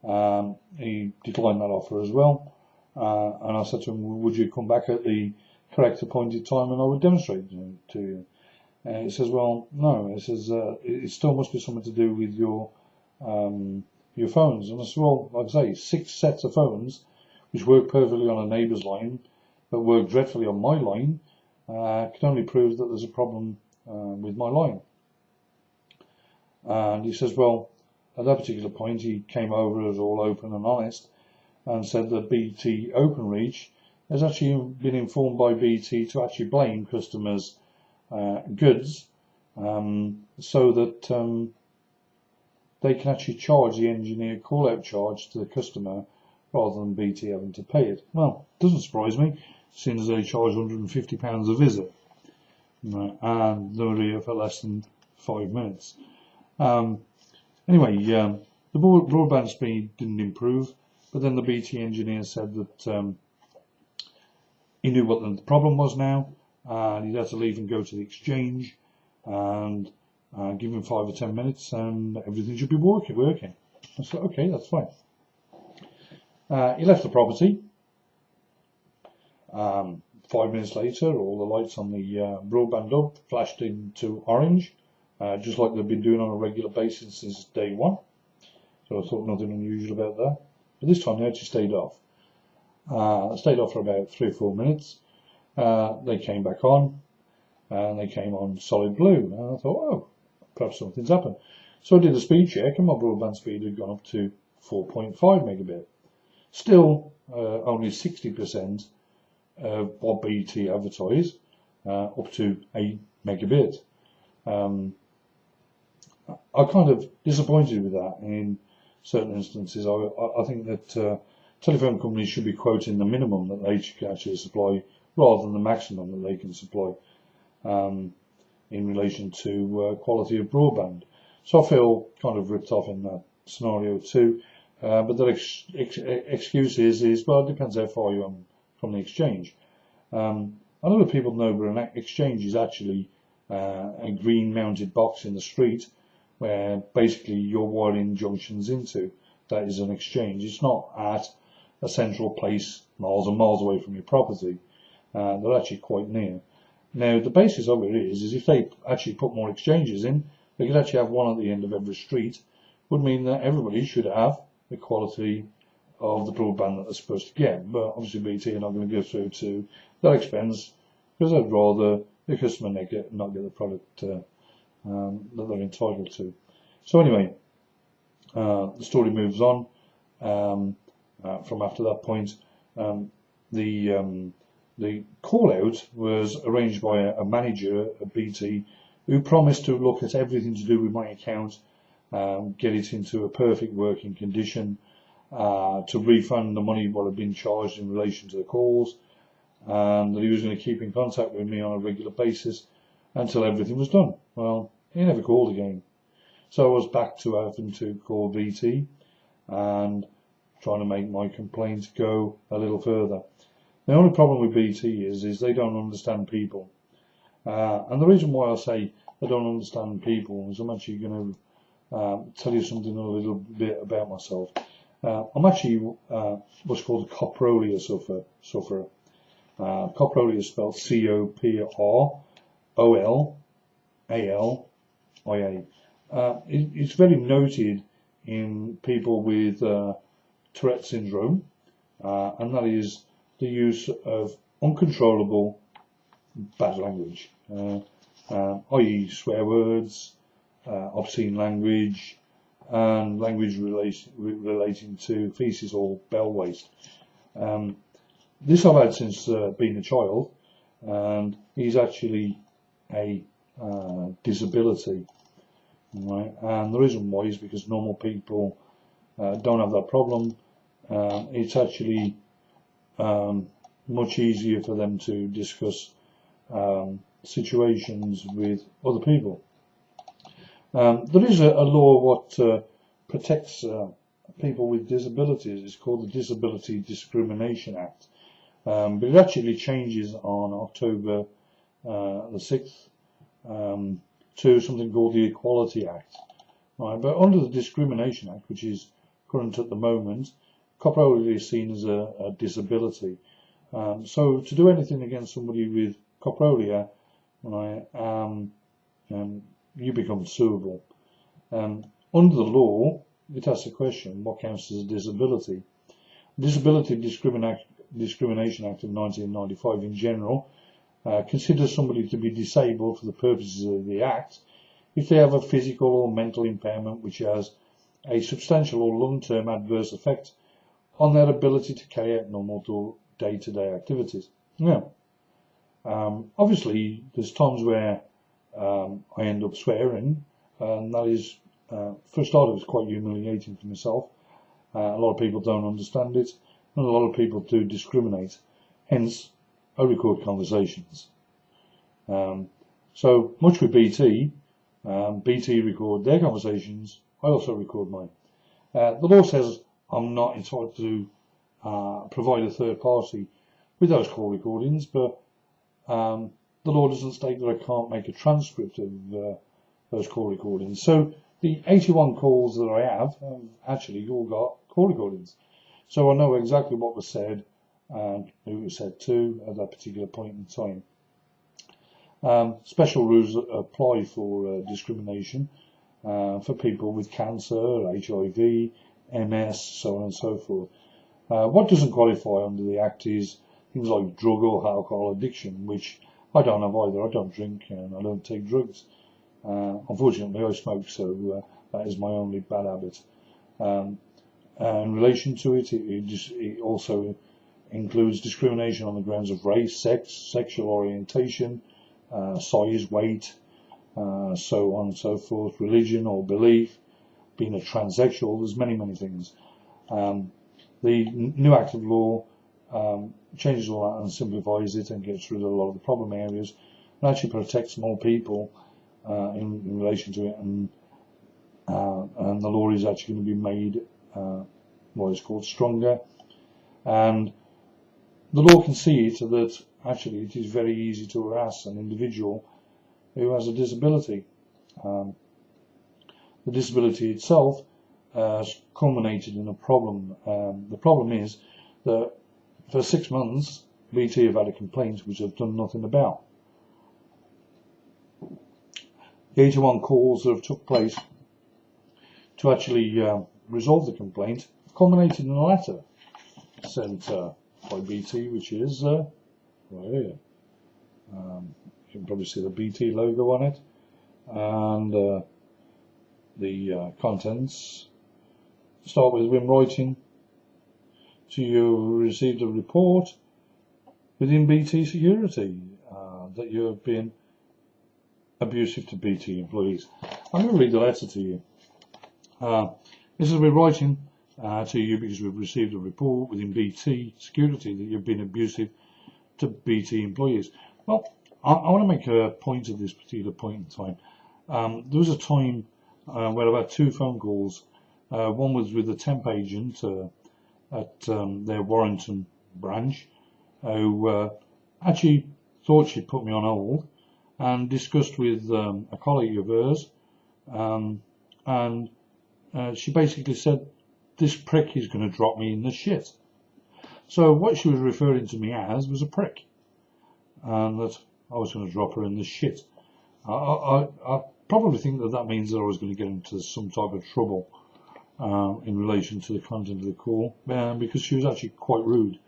He declined that offer as well, and I said to him, would you come back at the correct appointed time and I would demonstrate to you? And he says, well, no. He says, it still must be something to do with your phones. And I said, well, like I say, 6 sets of phones which work perfectly on a neighbour's line but work dreadfully on my line can only prove that there's a problem with my line. And he says, well, at that particular point he came over as all open and honest and said that BT OpenReach has actually been informed by BT to actually blame customers' goods so that they can actually charge the engineer call-out charge to the customer rather than BT having to pay it. Well, doesn't surprise me, seeing as they charge £150 a visit, and they were here for less than 5 minutes. Anyway, the broadband speed didn't improve, but then the BT engineer said that he knew what the problem was now, and he'd have to leave and go to the exchange, and give him 5 or 10 minutes, and everything should be working. I said, okay, that's fine. He left the property. 5 minutes later, all the lights on the broadband hub flashed into orange, just like they've been doing on a regular basis since day one. So I thought nothing unusual about that. But this time they actually stayed off. Stayed off for about 3 or 4 minutes. They came back on, and they came on solid blue. And I thought, oh, perhaps something's happened. So I did a speed check, and my broadband speed had gone up to 4.5 megabit. Still, only 60% of what BT advertised, up to 8 megabit. I'm kind of disappointed with that in certain instances. I think that telephone companies should be quoting the minimum that they can actually supply rather than the maximum that they can supply in relation to quality of broadband. So I feel kind of ripped off in that scenario too. But the excuse is, well, it depends how far you are from the exchange. A lot of people know, but an exchange is actually a green mounted box in the street where basically you're wiring junctions into. That is an exchange. It's not at a central place miles and miles away from your property. They're actually quite near. Now, the basis of it is if they actually put more exchanges in, they could actually have one at the end of every street. Would mean that everybody should have the quality of the broadband that they're supposed to get. But obviously BT are not going to go through to that expense because they'd rather the customer not get the product that they're entitled to. So anyway, the story moves on from after that point. The call out was arranged by a manager at BT who promised to look at everything to do with my account, get it into a perfect working condition, to refund the money what had been charged in relation to the calls, and that he was going to keep in contact with me on a regular basis until everything was done. Well, he never called again. So I was back to having to call BT and trying to make my complaint go a little further. The only problem with BT is they don't understand people. And the reason why I say they don't understand people is I'm actually going to tell you something a little bit about myself. I'm actually what's called a coprolia sufferer. Coprolia is spelled C-O-P-R-O-L-A-L-I-A. It's very noted in people with Tourette syndrome, and that is the use of uncontrollable bad language, i.e. swear words, obscene language, and language relating to feces or bell waste. This I've had since being a child, and he's actually a disability. Right? And the reason why is because normal people don't have that problem. It's actually much easier for them to discuss situations with other people. There is a law what protects people with disabilities. It's called the Disability Discrimination Act, but it actually changes on October the 6th to something called the Equality Act. Right? But under the Discrimination Act, which is current at the moment, coprolia is seen as a disability. So to do anything against somebody with coprolia, you become suable. Under the law, it asks the question, what counts as a disability? Disability Discrimination Act of 1995 in general considers somebody to be disabled for the purposes of the Act if they have a physical or mental impairment which has a substantial or long-term adverse effect on their ability to carry out normal day-to-day activities. Now, obviously, there's times where I end up swearing, and that is, for a start, it was quite humiliating for myself. A lot of people don't understand it, and a lot of people do discriminate. Hence, I record conversations. So much with BT, BT record their conversations, I also record mine. The law says I'm not entitled to provide a third party with those call recordings, but the law doesn't state that I can't make a transcript of those call recordings. So the 81 calls that I have actually all got call recordings. So I know exactly what was said and who it was said to at that particular point in time. Special rules apply for discrimination for people with cancer, HIV, MS, so on and so forth. What doesn't qualify under the Act is things like drug or alcohol addiction, which I don't have either. I don't drink and I don't take drugs. Unfortunately, I smoke, so that is my only bad habit. In relation to it, it also includes discrimination on the grounds of race, sex, sexual orientation, size, weight, so on and so forth, religion or belief, being a transsexual. There's many, many things. The new Act of Law changes all that and simplifies it and gets rid of a lot of the problem areas and actually protects more people in relation to it, and the law is actually going to be made what is called stronger, and the law can see it that actually it is very easy to harass an individual who has a disability. The disability itself has culminated in a problem. The problem is that for 6 months BT have had a complaint which they've done nothing about. The 81 calls that have took place to actually resolve the complaint culminated in a letter sent by BT, which is right here. You can probably see the BT logo on it, and the contents start with Wim writing to you received a report within BT security that you have been abusive to BT employees. I'm going to read the letter to you. This is we're writing to you because we've received a report within BT security that you've been abusive to BT employees. Well, I want to make a point at this particular point in time. There was a time where I've had 2 phone calls. One was with a temp agent at their Warrington branch, who actually thought she'd put me on hold and discussed with a colleague of hers, and she basically said, this prick is going to drop me in the shit. So what she was referring to me as was a prick, and that I was going to drop her in the shit. I probably think that means that I was going to get into some type of trouble in relation to the content of the call, because she was actually quite rude.